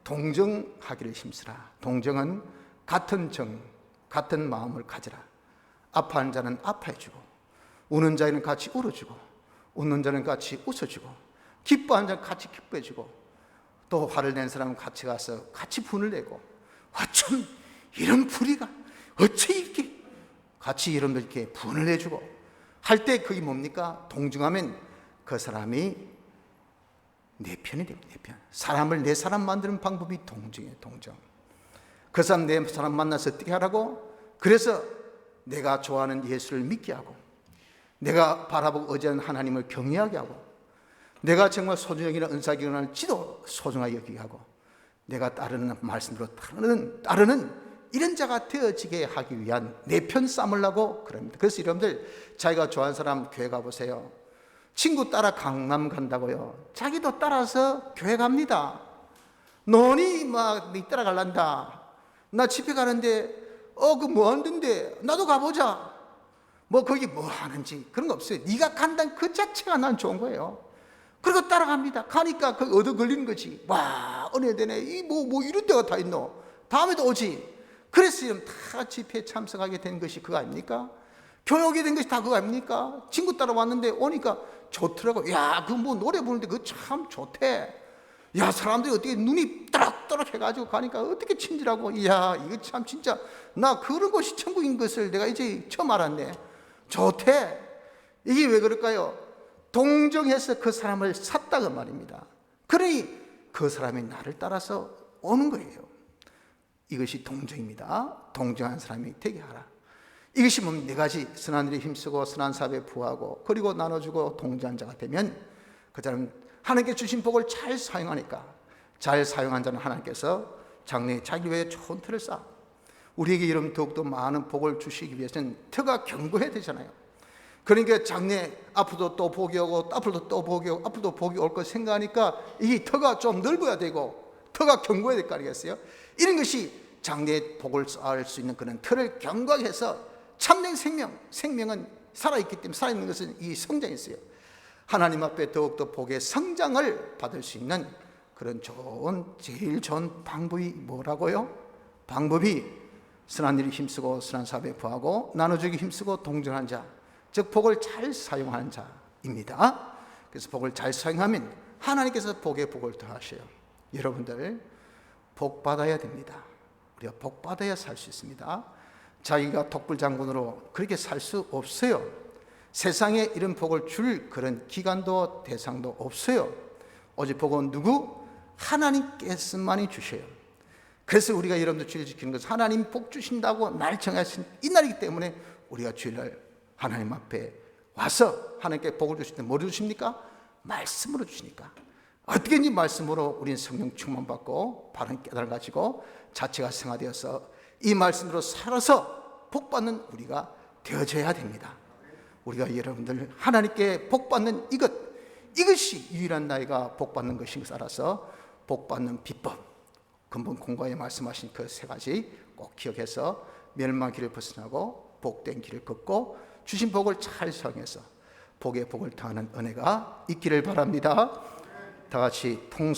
동정하기를 힘쓰라. 동정은 같은 정, 같은 마음을 가지라. 아파하는 자는 아파해주고, 우는 자는 같이 울어주고, 웃는 자는 같이 웃어주고, 기뻐하는 자는 같이 기뻐해주고, 또 화를 낸 사람은 같이 가서 같이 분을 내고, 어쩜 이런 불의가 어째 이렇게 같이 여러분들 이렇게 분을 내주고 할 때 그게 뭡니까? 동정하면 그 사람이 내 편이 됩니다. 내 편. 사람을 내 사람 만드는 방법이 동정이에요. 동정. 그 사람 내 사람 만나서 어떻게 하라고? 그래서 내가 좋아하는 예수를 믿게 하고, 내가 바라보고 의지하는 하나님을 경외하게 하고, 내가 정말 소중히 여기는 은사기관을 지도 소중하게 여기게 하고, 내가 따르는 말씀대로 따르는 이런 자가 되어지게 하기 위한 내 편 삼으려고 그럽니다. 그래서 여러분들 자기가 좋아하는 사람 교회 가보세요. 친구 따라 강남 간다고요. 자기도 따라서 교회 갑니다. 너니 막 니 따라갈란다. 나 집회 가는데 그 뭐 하는데 나도 가보자. 뭐 거기 뭐 하는지 그런 거 없어요. 네가 간다는 그 자체가 난 좋은 거예요. 그리고 따라갑니다. 가니까 그 얻어 걸리는 거지. 와 은혜되네. 이 뭐 이런 데가 다 있노. 다음에도 오지. 그래서 이런 다 집회에 참석하게 된 것이 그거 아닙니까? 교회 오게 된 것이 다 그거 아닙니까? 친구 따라왔는데 오니까 좋더라고. 야, 그 뭐 노래 부르는데 그거 참 좋대. 야, 사람들이 어떻게 눈이 따락따락 해가지고 가니까 어떻게 친절하고. 이야, 이거 참 진짜 나 그런 곳이 천국인 것을 내가 이제 처음 알았네. 좋대. 이게 왜 그럴까요? 동정해서 그 사람을 샀다고 말입니다. 그러니 그 사람이 나를 따라서 오는 거예요. 이것이 동정입니다. 동정한 사람이 되게 하라. 이것이 뭡니까? 네 가지 선한 일에 힘쓰고 선한 사업에 부하고 그리고 나눠주고 동정한 자가 되면 그 사람은 하나님께 주신 복을 잘 사용하니까 잘 사용한 자는 하나님께서 장래에 자기 외에 좋은 터를 쌓아 우리에게 이런 더욱더 많은 복을 주시기 위해서는 터가 견고해야 되잖아요. 그러니까 장래 앞으로도 또 복이 오고 앞으로도 또 복이 오고 앞으로도 복이 올 것 생각하니까 이 터가 좀 넓어야 되고 터가 견고해야 될 거 아니겠어요? 이런 것이 장래에 복을 쌓을 수 있는 그런 터를 견고하게 해서 참된 생명은 살아있기 때문에 살아있는 것은 이 성장이 있어요. 하나님 앞에 더욱더 복의 성장을 받을 수 있는 그런 제일 좋은 방법이 뭐라고요? 방법이 선한 일에 힘쓰고 선한 사업에 부하고 나눠주기 힘쓰고 동정한 자, 즉 복을 잘 사용하는 자입니다. 그래서 복을 잘 사용하면 하나님께서 복에 복을 더하셔요. 여러분들 복 받아야 됩니다. 우리가 복 받아야 살 수 있습니다. 자기가 독불장군으로 그렇게 살 수 없어요. 세상에 이런 복을 줄 그런 기간도 대상도 없어요. 오직 복은 누구? 하나님께서만이 주셔요. 그래서 우리가 여러분들 주일 지키는 것은 하나님 복 주신다고 날 정하신 이 날이기 때문에 우리가 주일날 하나님 앞에 와서 하나님께 복을 주실 때 뭐를 주십니까? 말씀으로 주시니까. 어떻게든지 말씀으로 우리는 성령 충만받고 바른 깨달음 가지고 자체가 승화되어서 이 말씀으로 살아서 복받는 우리가 되어져야 됩니다. 우리가 여러분들 하나님께 복받는 이것이 유일한 나이가 복받는 것인 것을 알아서 복받는 비법, 근본 공과에 말씀하신 그 세 가지 꼭 기억해서 멸망 길을 벗어나고 복된 길을 걷고 주신 복을 잘 사용해서 복의 복을 더하는 은혜가 있기를 바랍니다. 다 같이 통성